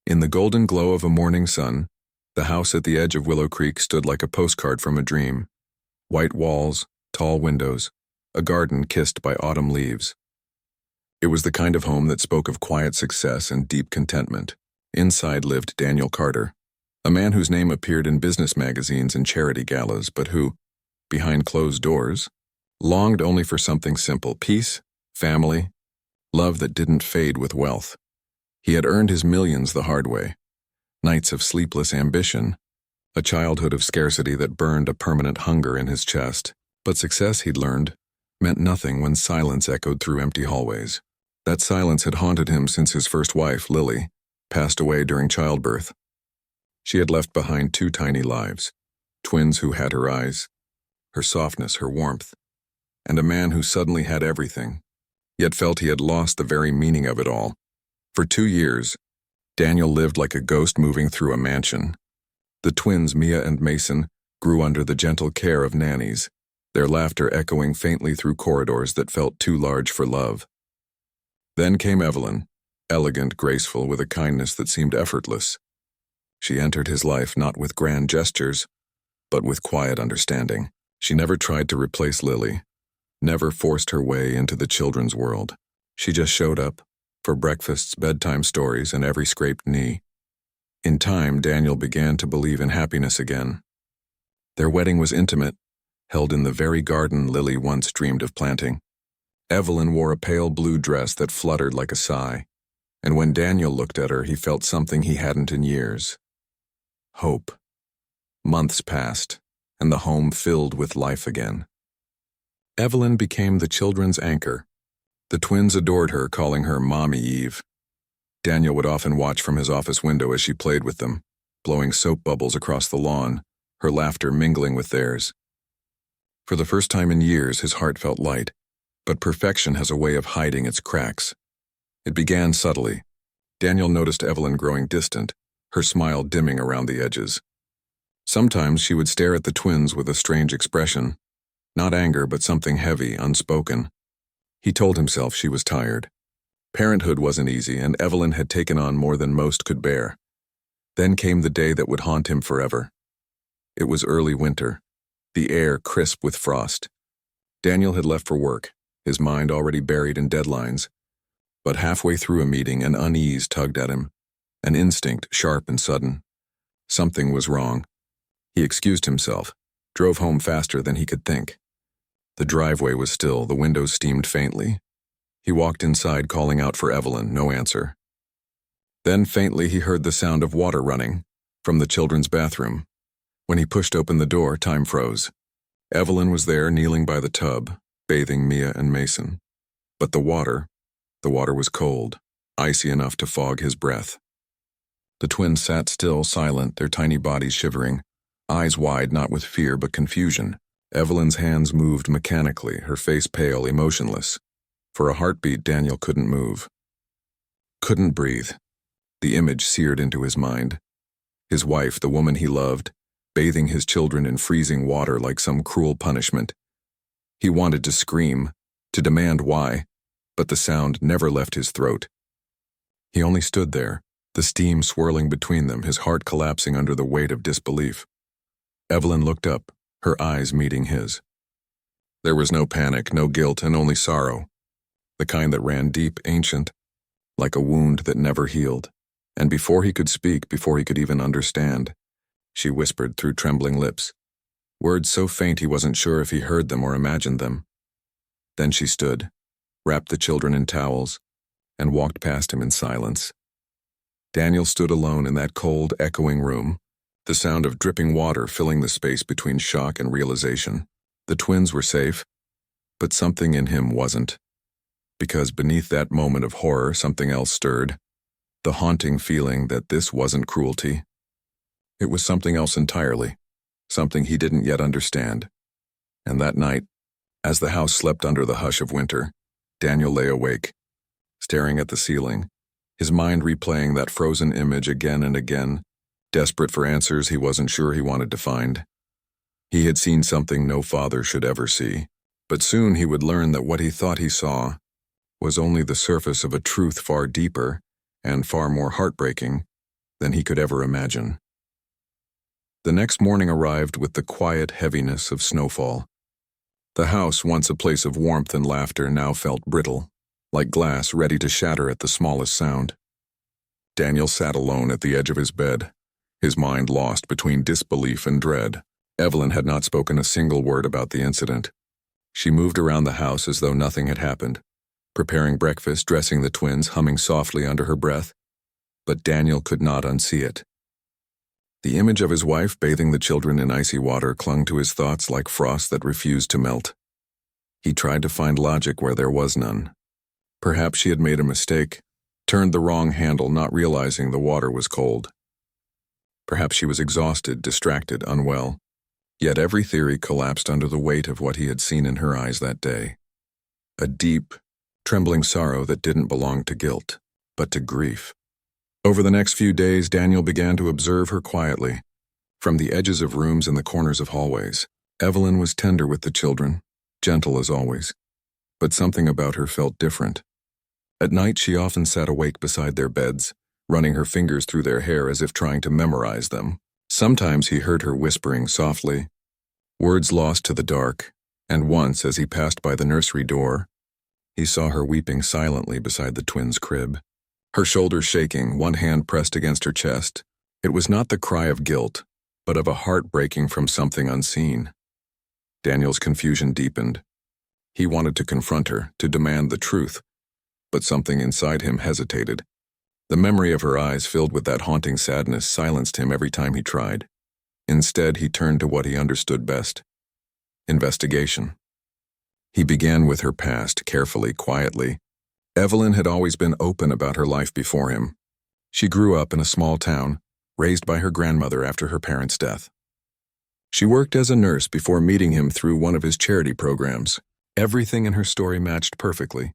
In the golden glow of a morning sun, the house at the edge of Willow Creek stood like a postcard from a dream. White walls, tall windows, a garden kissed by autumn leaves. It was the kind of home that spoke of quiet success and deep contentment. Inside lived Daniel Carter, a man whose name appeared in business magazines and charity galas, but who, behind closed doors, longed only for something simple: peace, family, love that didn't fade with wealth. He had earned his millions the hard way. Nights of sleepless ambition, a childhood of scarcity that burned a permanent hunger in his chest. But success, he'd learned, meant nothing when silence echoed through empty hallways. That silence had haunted him since his first wife, Lily, passed away during childbirth. She had left behind two tiny lives, twins who had her eyes, her softness, her warmth, and a man who suddenly had everything, yet felt he had lost the very meaning of it all. For 2 years, Daniel lived like a ghost moving through a mansion. The twins, Mia and Mason, grew under the gentle care of nannies, their laughter echoing faintly through corridors that felt too large for love. Then came Evelyn, elegant, graceful, with a kindness that seemed effortless. She entered his life not with grand gestures, but with quiet understanding. She never tried to replace Lily, never forced her way into the children's world. She just showed up, for breakfasts, bedtime stories, and every scraped knee. In time, Daniel began to believe in happiness again. Their wedding was intimate, held in the very garden Lily once dreamed of planting. Evelyn wore a pale blue dress that fluttered like a sigh, and when Daniel looked at her, he felt something he hadn't in years: hope. Months passed, and the home filled with life again. Evelyn became the children's anchor. The twins adored her, calling her Mommy Eve. Daniel would often watch from his office window as she played with them, blowing soap bubbles across the lawn, her laughter mingling with theirs. For the first time in years, his heart felt light, but perfection has a way of hiding its cracks. It began subtly. Daniel noticed Evelyn growing distant, her smile dimming around the edges. Sometimes she would stare at the twins with a strange expression, not anger, but something heavy, unspoken. He told himself she was tired. Parenthood wasn't easy, and Evelyn had taken on more than most could bear. Then came the day that would haunt him forever. It was early winter, the air crisp with frost. Daniel had left for work, his mind already buried in deadlines. But halfway through a meeting, an unease tugged at him, an instinct sharp and sudden. Something was wrong. He excused himself, drove home faster than he could think. The driveway was still, the windows steamed faintly. He walked inside, calling out for Evelyn, no answer. Then faintly he heard the sound of water running from the children's bathroom. When he pushed open the door, time froze. Evelyn was there, kneeling by the tub, bathing Mia and Mason. But the water was cold, icy enough to fog his breath. The twins sat still, silent, their tiny bodies shivering, eyes wide not with fear but confusion. Evelyn's hands moved mechanically, her face pale, emotionless. For a heartbeat, Daniel couldn't move. Couldn't breathe. The image seared into his mind. His wife, the woman he loved, bathing his children in freezing water like some cruel punishment. He wanted to scream, to demand why, but the sound never left his throat. He only stood there, the steam swirling between them, his heart collapsing under the weight of disbelief. Evelyn looked up, her eyes meeting his. There was no panic, no guilt, and only sorrow. The kind that ran deep, ancient, like a wound that never healed. And before he could speak, before he could even understand, she whispered through trembling lips, words so faint he wasn't sure if he heard them or imagined them. Then she stood, wrapped the children in towels, and walked past him in silence. Daniel stood alone in that cold, echoing room, the sound of dripping water filling the space between shock and realization. The twins were safe, but something in him wasn't. Because beneath that moment of horror, something else stirred, the haunting feeling that this wasn't cruelty. It was something else entirely, something he didn't yet understand. And that night, as the house slept under the hush of winter, Daniel lay awake, staring at the ceiling, his mind replaying that frozen image again and again, desperate for answers he wasn't sure he wanted to find. He had seen something no father should ever see, but soon he would learn that what he thought he saw was only the surface of a truth far deeper and far more heartbreaking than he could ever imagine. The next morning arrived with the quiet heaviness of snowfall. The house, once a place of warmth and laughter, now felt brittle, like glass ready to shatter at the smallest sound. Daniel sat alone at the edge of his bed, his mind lost between disbelief and dread. Evelyn had not spoken a single word about the incident. She moved around the house as though nothing had happened, preparing breakfast, dressing the twins, humming softly under her breath. But Daniel could not unsee it. The image of his wife bathing the children in icy water clung to his thoughts like frost that refused to melt. He tried to find logic where there was none. Perhaps she had made a mistake, turned the wrong handle, not realizing the water was cold. Perhaps she was exhausted, distracted, unwell. Yet every theory collapsed under the weight of what he had seen in her eyes that day. A deep, trembling sorrow that didn't belong to guilt, but to grief. Over the next few days, Daniel began to observe her quietly. From the edges of rooms and the corners of hallways, Evelyn was tender with the children, gentle as always. But something about her felt different. At night, she often sat awake beside their beds, running her fingers through their hair as if trying to memorize them. Sometimes he heard her whispering softly, words lost to the dark, and once, as he passed by the nursery door, he saw her weeping silently beside the twins' crib. Her shoulders shaking, one hand pressed against her chest. It was not the cry of guilt, but of a heart breaking from something unseen. Daniel's confusion deepened. He wanted to confront her, to demand the truth, but something inside him hesitated. The memory of her eyes filled with that haunting sadness silenced him every time he tried. Instead, he turned to what he understood best: investigation. He began with her past, carefully, quietly. Evelyn had always been open about her life before him. She grew up in a small town, raised by her grandmother after her parents' death. She worked as a nurse before meeting him through one of his charity programs. Everything in her story matched perfectly,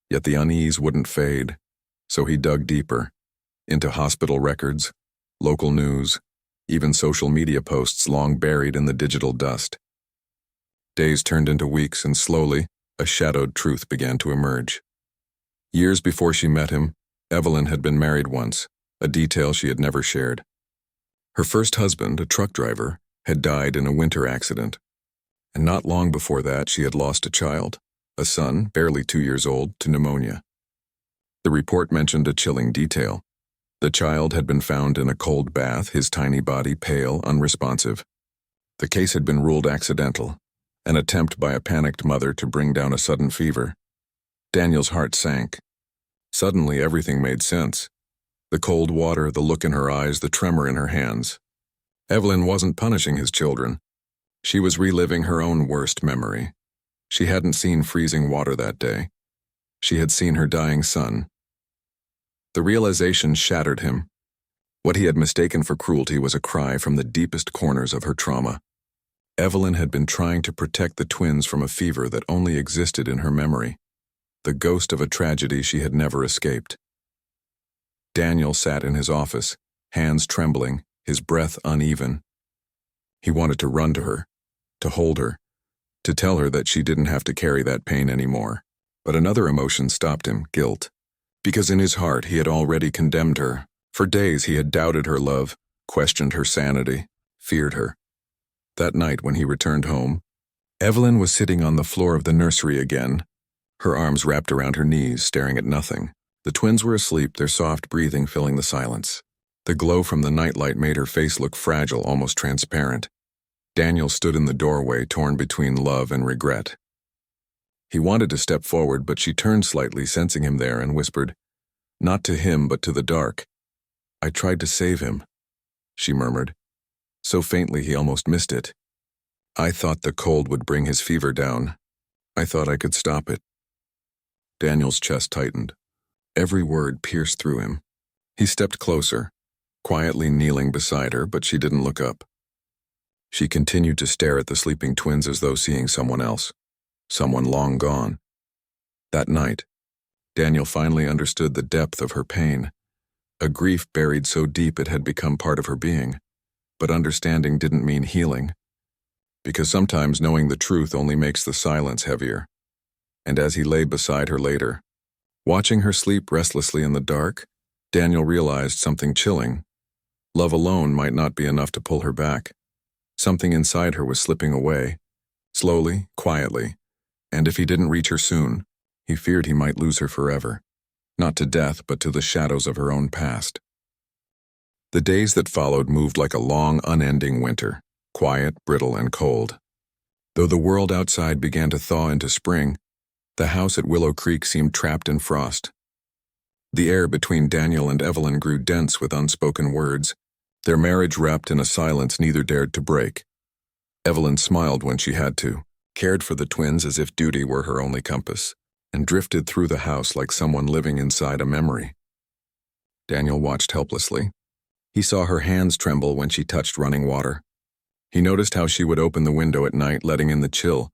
yet the unease wouldn't fade, so he dug deeper, into hospital records, local news, even social media posts long buried in the digital dust. Days turned into weeks, and slowly, a shadowed truth began to emerge. Years before she met him, Evelyn had been married once, a detail she had never shared. Her first husband, a truck driver, had died in a winter accident, and not long before that she had lost a child, a son, barely 2 years old, to pneumonia. The report mentioned a chilling detail. The child had been found in a cold bath, his tiny body pale, unresponsive. The case had been ruled accidental, an attempt by a panicked mother to bring down a sudden fever. Daniel's heart sank. Suddenly, everything made sense. The cold water, the look in her eyes, the tremor in her hands. Evelyn wasn't punishing his children. She was reliving her own worst memory. She hadn't seen freezing water that day. She had seen her dying son. The realization shattered him. What he had mistaken for cruelty was a cry from the deepest corners of her trauma. Evelyn had been trying to protect the twins from a fever that only existed in her memory, the ghost of a tragedy she had never escaped. Daniel sat in his office, hands trembling, his breath uneven. He wanted to run to her, to hold her, to tell her that she didn't have to carry that pain anymore. But another emotion stopped him, guilt. Because in his heart he had already condemned her. For days he had doubted her love, questioned her sanity, feared her. That night when he returned home, Evelyn was sitting on the floor of the nursery again, her arms wrapped around her knees, staring at nothing. The twins were asleep, their soft breathing filling the silence. The glow from the nightlight made her face look fragile, almost transparent. Daniel stood in the doorway, torn between love and regret. He wanted to step forward, but she turned slightly, sensing him there, and whispered, not to him, but to the dark. I tried to save him, she murmured, so faintly he almost missed it. I thought the cold would bring his fever down. I thought I could stop it. Daniel's chest tightened. Every word pierced through him. He stepped closer, quietly kneeling beside her, but she didn't look up. She continued to stare at the sleeping twins as though seeing someone else, someone long gone. That night, Daniel finally understood the depth of her pain, a grief buried so deep it had become part of her being. But understanding didn't mean healing, because sometimes knowing the truth only makes the silence heavier. And as he lay beside her later, watching her sleep restlessly in the dark, Daniel realized something chilling. Love alone might not be enough to pull her back. Something inside her was slipping away, slowly, quietly, and if he didn't reach her soon, he feared he might lose her forever. Not to death, but to the shadows of her own past. The days that followed moved like a long, unending winter, quiet, brittle, and cold. Though the world outside began to thaw into spring, the house at Willow Creek seemed trapped in frost. The air between Daniel and Evelyn grew dense with unspoken words, their marriage wrapped in a silence neither dared to break. Evelyn smiled when she had to, cared for the twins as if duty were her only compass, and drifted through the house like someone living inside a memory. Daniel watched helplessly. He saw her hands tremble when she touched running water. He noticed how she would open the window at night, letting in the chill,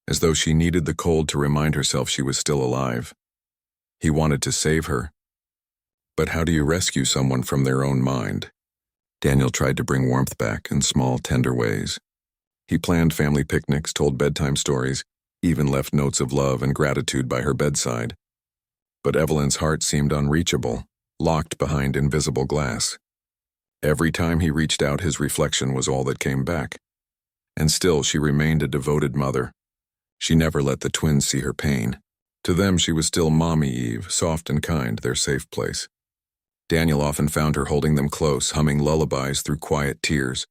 as though she needed the cold to remind herself she was still alive. He wanted to save her. But how do you rescue someone from their own mind? Daniel tried to bring warmth back in small, tender ways. He planned family picnics, told bedtime stories, even left notes of love and gratitude by her bedside. But Evelyn's heart seemed unreachable, locked behind invisible glass. Every time he reached out, his reflection was all that came back. And still, she remained a devoted mother. She never let the twins see her pain. To them, she was still Mommy Eve, soft and kind, their safe place. Daniel often found her holding them close, humming lullabies through quiet tears.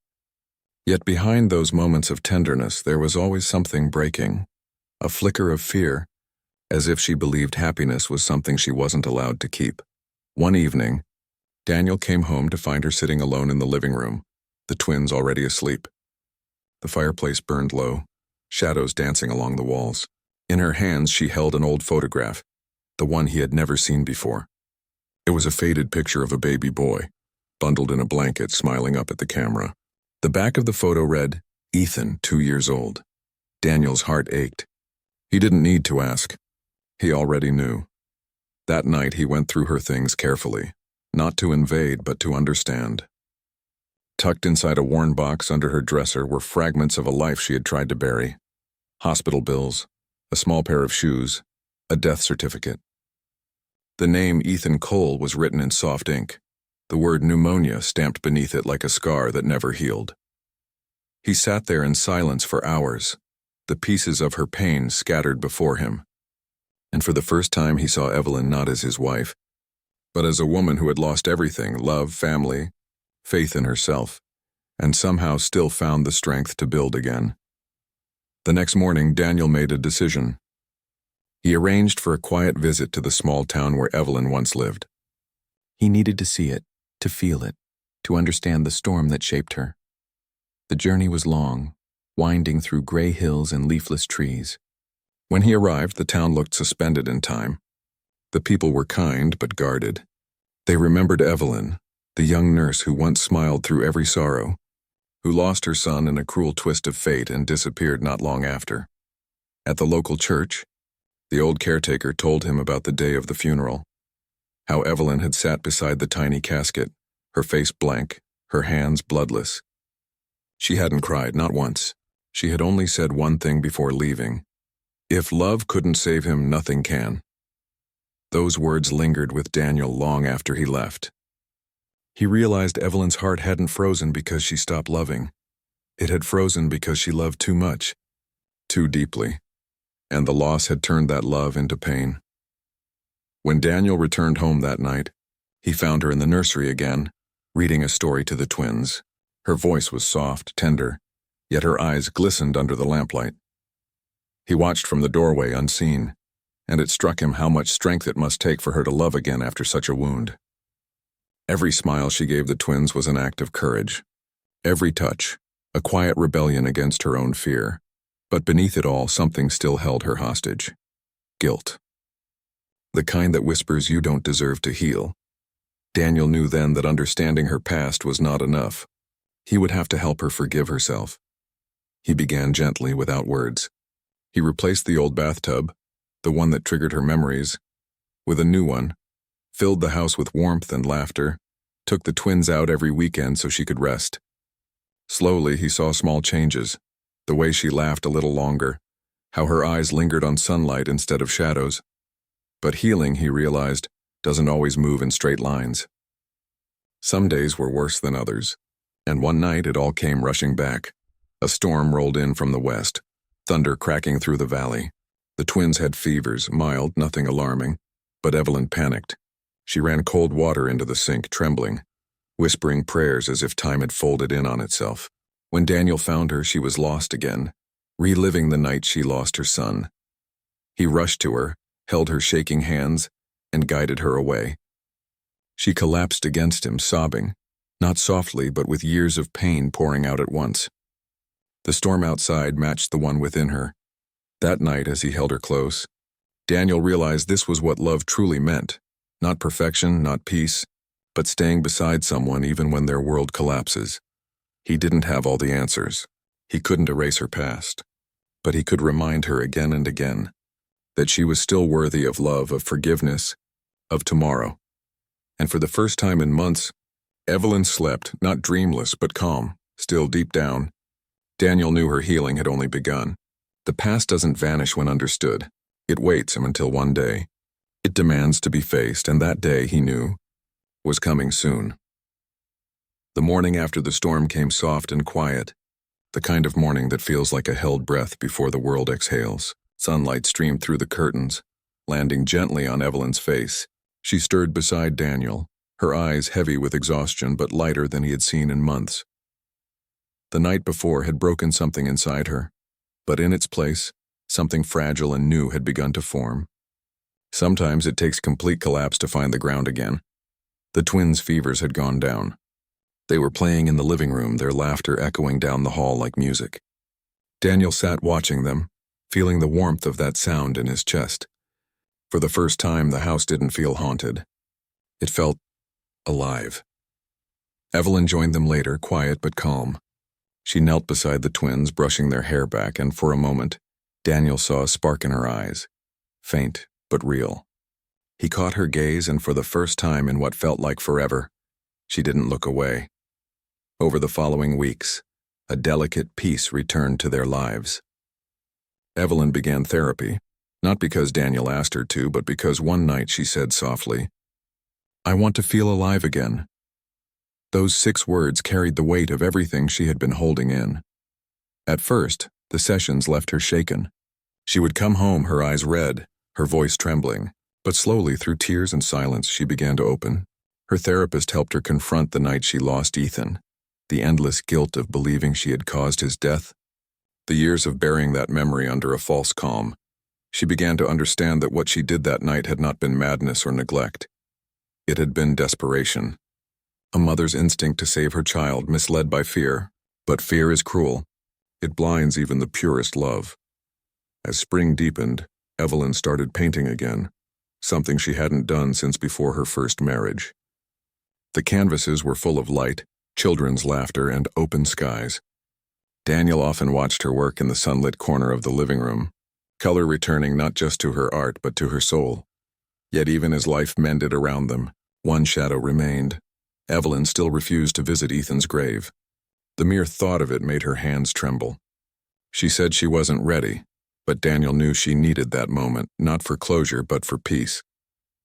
Yet behind those moments of tenderness, there was always something breaking, a flicker of fear, as if she believed happiness was something she wasn't allowed to keep. One evening, Daniel came home to find her sitting alone in the living room, the twins already asleep. The fireplace burned low, shadows dancing along the walls. In her hands, she held an old photograph, the one he had never seen before. It was a faded picture of a baby boy, bundled in a blanket, smiling up at the camera. The back of the photo read, "Ethan, 2 years old." Daniel's heart ached. He didn't need to ask. He already knew. That night, he went through her things carefully, not to invade, but to understand. Tucked inside a worn box under her dresser were fragments of a life she had tried to bury. Hospital bills, a small pair of shoes, a death certificate. The name Ethan Cole was written in soft ink, the word pneumonia stamped beneath it like a scar that never healed. He sat there in silence for hours, the pieces of her pain scattered before him. And for the first time, he saw Evelyn not as his wife, but as a woman who had lost everything: love, family, faith in herself, and somehow still found the strength to build again. The next morning, Daniel made a decision. He arranged for a quiet visit to the small town where Evelyn once lived. He needed to see it, to feel it, to understand the storm that shaped her. The journey was long, winding through gray hills and leafless trees. When he arrived, the town looked suspended in time. The people were kind but guarded. They remembered Evelyn, the young nurse who once smiled through every sorrow, who lost her son in a cruel twist of fate and disappeared not long after. At the local church, the old caretaker told him about the day of the funeral, how Evelyn had sat beside the tiny casket, her face blank, her hands bloodless. She hadn't cried, not once. She had only said one thing before leaving: "If love couldn't save him, nothing can." Those words lingered with Daniel long after he left. He realized Evelyn's heart hadn't frozen because she stopped loving. It had frozen because she loved too much, too deeply, and the loss had turned that love into pain. When Daniel returned home that night, he found her in the nursery again, reading a story to the twins. Her voice was soft, tender, yet her eyes glistened under the lamplight. He watched from the doorway unseen, and it struck him how much strength it must take for her to love again after such a wound. Every smile she gave the twins was an act of courage. Every touch, a quiet rebellion against her own fear. But beneath it all, something still held her hostage: guilt. The kind that whispers you don't deserve to heal. Daniel knew then that understanding her past was not enough. He would have to help her forgive herself. He began gently, without words. He replaced the old bathtub, the one that triggered her memories, with a new one, filled the house with warmth and laughter, took the twins out every weekend so she could rest. Slowly, he saw small changes: the way she laughed a little longer, how her eyes lingered on sunlight instead of shadows. But healing, he realized, doesn't always move in straight lines. Some days were worse than others, and one night it all came rushing back. A storm rolled in from the west, thunder cracking through the valley. The twins had fevers, mild, nothing alarming, but Evelyn panicked. She ran cold water into the sink, trembling, whispering prayers as if time had folded in on itself. When Daniel found her, she was lost again, reliving the night she lost her son. He rushed to her, held her shaking hands, and guided her away. She collapsed against him, sobbing, not softly but with years of pain pouring out at once. The storm outside matched the one within her. That night, as he held her close, Daniel realized this was what love truly meant. Not perfection, not peace, but staying beside someone even when their world collapses. He didn't have all the answers. He couldn't erase her past. But he could remind her again and again that she was still worthy of love, of forgiveness, of tomorrow. And for the first time in months, Evelyn slept, not dreamless but calm, still deep down. Daniel knew her healing had only begun. The past doesn't vanish when understood. It waits him until one day. It demands to be faced, and that day, he knew, was coming soon. The morning after the storm came soft and quiet, the kind of morning that feels like a held breath before the world exhales. Sunlight streamed through the curtains, landing gently on Evelyn's face. She stirred beside Daniel, her eyes heavy with exhaustion but lighter than he had seen in months. The night before had broken something inside her, but in its place, something fragile and new had begun to form. Sometimes it takes complete collapse to find the ground again. The twins' fevers had gone down. They were playing in the living room, their laughter echoing down the hall like music. Daniel sat watching them, feeling the warmth of that sound in his chest. For the first time, the house didn't feel haunted. It felt alive. Evelyn joined them later, quiet but calm. She knelt beside the twins, brushing their hair back, and for a moment, Daniel saw a spark in her eyes, faint but real. He caught her gaze, and for the first time in what felt like forever, she didn't look away. Over the following weeks, a delicate peace returned to their lives. Evelyn began therapy, not because Daniel asked her to, but because one night she said softly, "I want to feel alive again." Those 6 words carried the weight of everything she had been holding in. At first, the sessions left her shaken. She would come home, her eyes red, her voice trembling, but slowly through tears and silence she began to open. Her therapist helped her confront the night she lost Ethan, the endless guilt of believing she had caused his death, the years of burying that memory under a false calm. She began to understand that what she did that night had not been madness or neglect. It had been desperation. A mother's instinct to save her child, misled by fear. But fear is cruel. It blinds even the purest love. As spring deepened, Evelyn started painting again, something she hadn't done since before her first marriage. The canvases were full of light, children's laughter, and open skies. Daniel often watched her work in the sunlit corner of the living room, color returning not just to her art but to her soul. Yet even as life mended around them, one shadow remained. Evelyn still refused to visit Ethan's grave. The mere thought of it made her hands tremble. She said she wasn't ready, but Daniel knew she needed that moment, not for closure but for peace.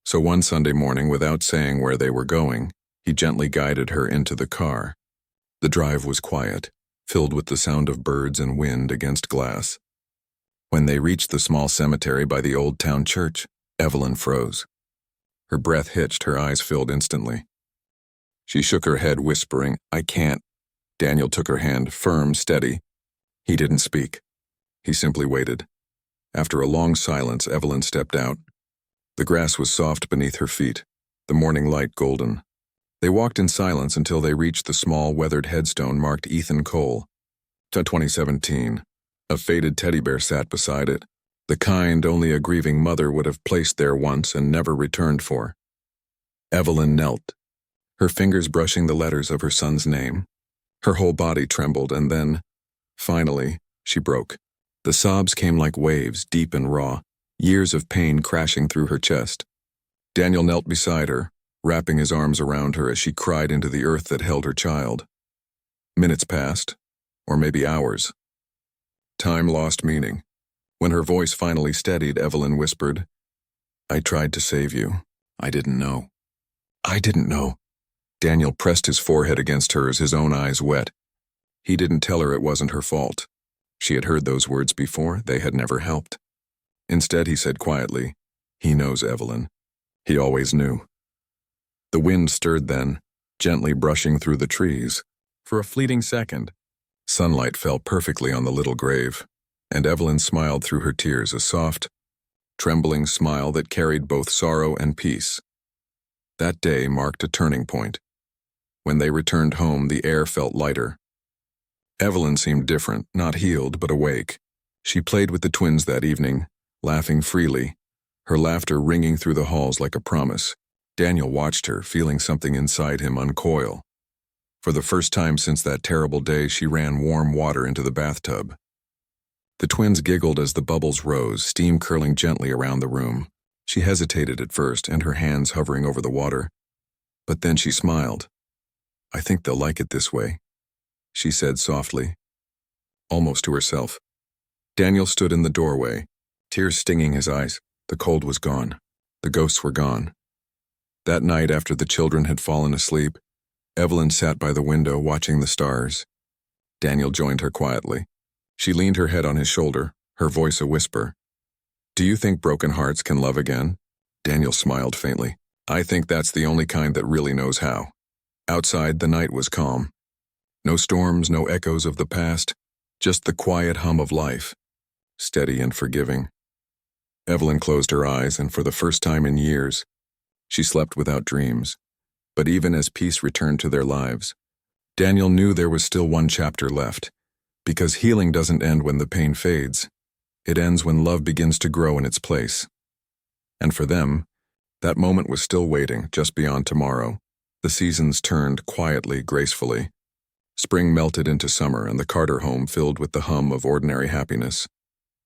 So one Sunday morning, without saying where they were going, he gently guided her into the car. The drive was quiet, filled with the sound of birds and wind against glass. When they reached the small cemetery by the old town church, Evelyn froze. Her breath hitched, her eyes filled instantly. She shook her head, whispering, "I can't." Daniel took her hand, firm, steady. He didn't speak. He simply waited. After a long silence, Evelyn stepped out. The grass was soft beneath her feet, the morning light golden. They walked in silence until they reached the small, weathered headstone marked Ethan Cole. 2017. A faded teddy bear sat beside it, the kind only a grieving mother would have placed there once and never returned for. Evelyn knelt, her fingers brushing the letters of her son's name. Her whole body trembled, and then, finally, she broke. The sobs came like waves, deep and raw, years of pain crashing through her chest. Daniel knelt beside her, wrapping his arms around her as she cried into the earth that held her child. Minutes passed, or maybe hours. Time lost meaning. When her voice finally steadied, Evelyn whispered, "I tried to save you. I didn't know. I didn't know." Daniel pressed his forehead against hers, his own eyes wet. He didn't tell her it wasn't her fault. She had heard those words before, they had never helped. Instead, he said quietly, "He knows, Evelyn. He always knew." The wind stirred then, gently brushing through the trees. For a fleeting second, sunlight fell perfectly on the little grave, and Evelyn smiled through her tears, a soft, trembling smile that carried both sorrow and peace. That day marked a turning point. When they returned home, the air felt lighter. Evelyn seemed different, not healed, but awake. She played with the twins that evening, laughing freely, her laughter ringing through the halls like a promise. Daniel watched her, feeling something inside him uncoil. For the first time since that terrible day, she ran warm water into the bathtub. The twins giggled as the bubbles rose, steam curling gently around the room. She hesitated at first, and her hands hovering over the water. But then she smiled. "I think they'll like it this way," she said softly, almost to herself. Daniel stood in the doorway, tears stinging his eyes. The cold was gone. The ghosts were gone. That night, after the children had fallen asleep, Evelyn sat by the window watching the stars. Daniel joined her quietly. She leaned her head on his shoulder, her voice a whisper. "Do you think broken hearts can love again?" Daniel smiled faintly. "I think that's the only kind that really knows how." Outside, the night was calm. No storms, no echoes of the past, just the quiet hum of life, steady and forgiving. Evelyn closed her eyes, and for the first time in years, she slept without dreams. But even as peace returned to their lives, Daniel knew there was still one chapter left, because healing doesn't end when the pain fades. It ends when love begins to grow in its place. And for them, that moment was still waiting, just beyond tomorrow. The seasons turned quietly, gracefully. Spring melted into summer, and the Carter home filled with the hum of ordinary happiness.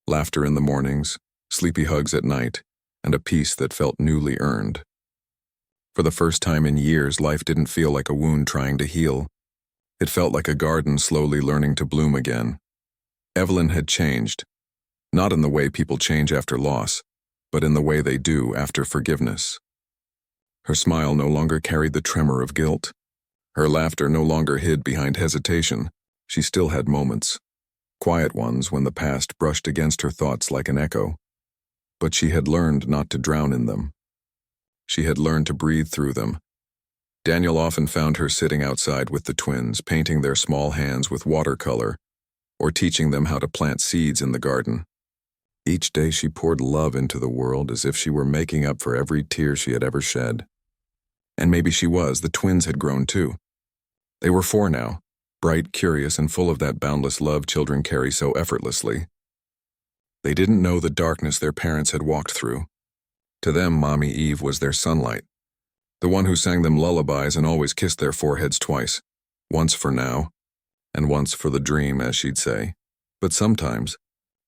Laughter in the mornings, sleepy hugs at night, and a peace that felt newly earned. For the first time in years, life didn't feel like a wound trying to heal. It felt like a garden slowly learning to bloom again. Evelyn had changed, not in the way people change after loss, but in the way they do after forgiveness. Her smile no longer carried the tremor of guilt. Her laughter no longer hid behind hesitation. She still had moments, quiet ones when the past brushed against her thoughts like an echo. But she had learned not to drown in them. She had learned to breathe through them. Daniel often found her sitting outside with the twins, painting their small hands with watercolor, or teaching them how to plant seeds in the garden. Each day she poured love into the world as if she were making up for every tear she had ever shed. And maybe she was. The twins had grown too. They were 4 now, bright, curious, and full of that boundless love children carry so effortlessly. They didn't know the darkness their parents had walked through. To them, Mommy Eve was their sunlight, the one who sang them lullabies and always kissed their foreheads twice, once for now, and once for the dream, as she'd say. But sometimes,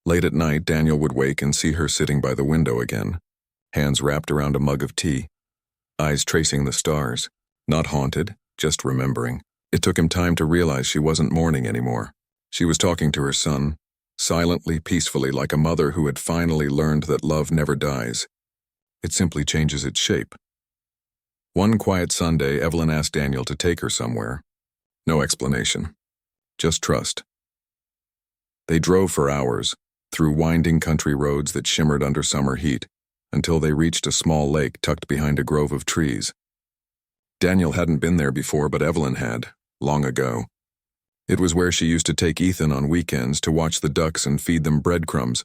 late at night, Daniel would wake and see her sitting by the window again, hands wrapped around a mug of tea, eyes tracing the stars, not haunted, just remembering. It took him time to realize she wasn't mourning anymore. She was talking to her son, silently, peacefully, like a mother who had finally learned that love never dies. It simply changes its shape. One quiet Sunday, Evelyn asked Daniel to take her somewhere. No explanation, just trust. They drove for hours, through winding country roads that shimmered under summer heat, until they reached a small lake tucked behind a grove of trees. Daniel hadn't been there before, but Evelyn had, long ago. It was where she used to take Ethan on weekends to watch the ducks and feed them breadcrumbs.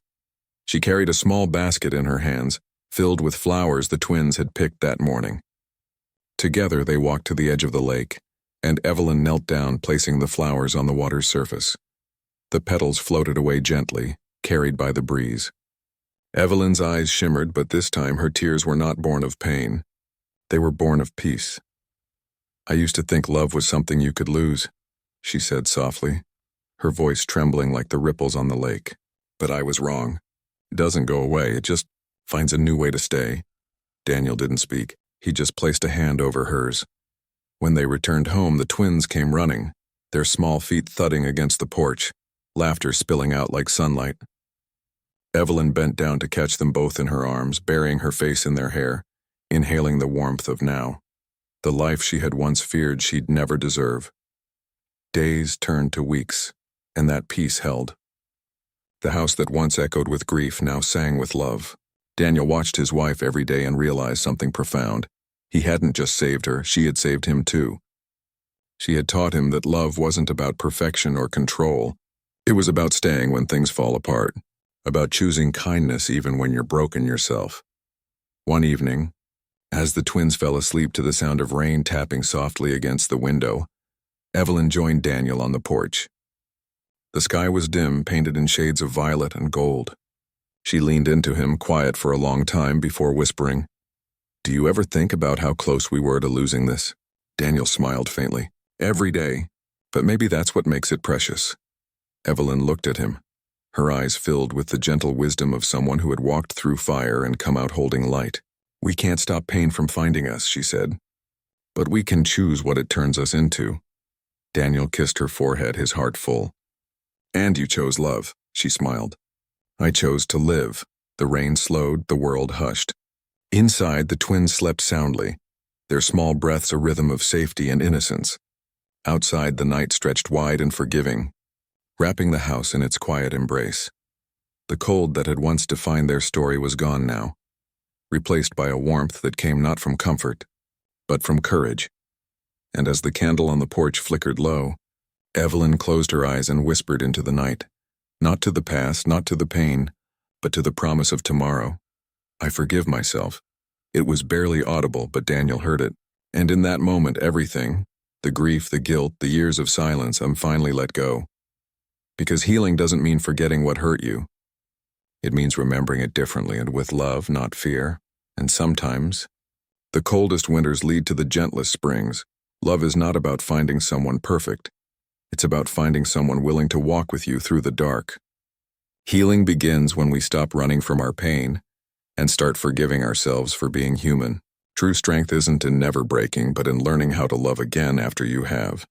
She carried a small basket in her hands, filled with flowers the twins had picked that morning. Together they walked to the edge of the lake, and Evelyn knelt down, placing the flowers on the water's surface. The petals floated away gently, carried by the breeze. Evelyn's eyes shimmered, but this time her tears were not born of pain. They were born of peace. "I used to think love was something you could lose," she said softly, her voice trembling like the ripples on the lake. "But I was wrong. It doesn't go away, it just finds a new way to stay." Daniel didn't speak. He just placed a hand over hers. When they returned home, the twins came running, their small feet thudding against the porch, laughter spilling out like sunlight. Evelyn bent down to catch them both in her arms, burying her face in their hair, inhaling the warmth of now. the life she had once feared she'd never deserve. Days turned to weeks, and that peace held. The house that once echoed with grief now sang with love. Daniel watched his wife every day and realized something profound. He hadn't just saved her, she had saved him too. She had taught him that love wasn't about perfection or control. It was about staying when things fall apart, about choosing kindness even when you're broken yourself. One evening, as the twins fell asleep to the sound of rain tapping softly against the window, Evelyn joined Daniel on the porch. The sky was dim, painted in shades of violet and gold. She leaned into him, quiet for a long time before whispering, "Do you ever think about how close we were to losing this?" Daniel smiled faintly. "Every day, but maybe that's what makes it precious." Evelyn looked at him, her eyes filled with the gentle wisdom of someone who had walked through fire and come out holding light. "We can't stop pain from finding us," she said, "but we can choose what it turns us into." Daniel kissed her forehead, his heart full. "And you chose love," she smiled. "I chose to live." The rain slowed, the world hushed. Inside, the twins slept soundly, their small breaths a rhythm of safety and innocence. Outside, the night stretched wide and forgiving, wrapping the house in its quiet embrace. The cold that had once defined their story was gone now, replaced by a warmth that came not from comfort, but from courage. And as the candle on the porch flickered low, Evelyn closed her eyes and whispered into the night, not to the past, not to the pain, but to the promise of tomorrow. "I forgive myself." It was barely audible, but Daniel heard it. And in that moment, everything, the grief, the guilt, the years of silence, finally let go. Because healing doesn't mean forgetting what hurt you. It means remembering it differently and with love, not fear. And sometimes, the coldest winters lead to the gentlest springs. Love is not about finding someone perfect. It's about finding someone willing to walk with you through the dark. Healing begins when we stop running from our pain and start forgiving ourselves for being human. True strength isn't in never breaking, but in learning how to love again after you have.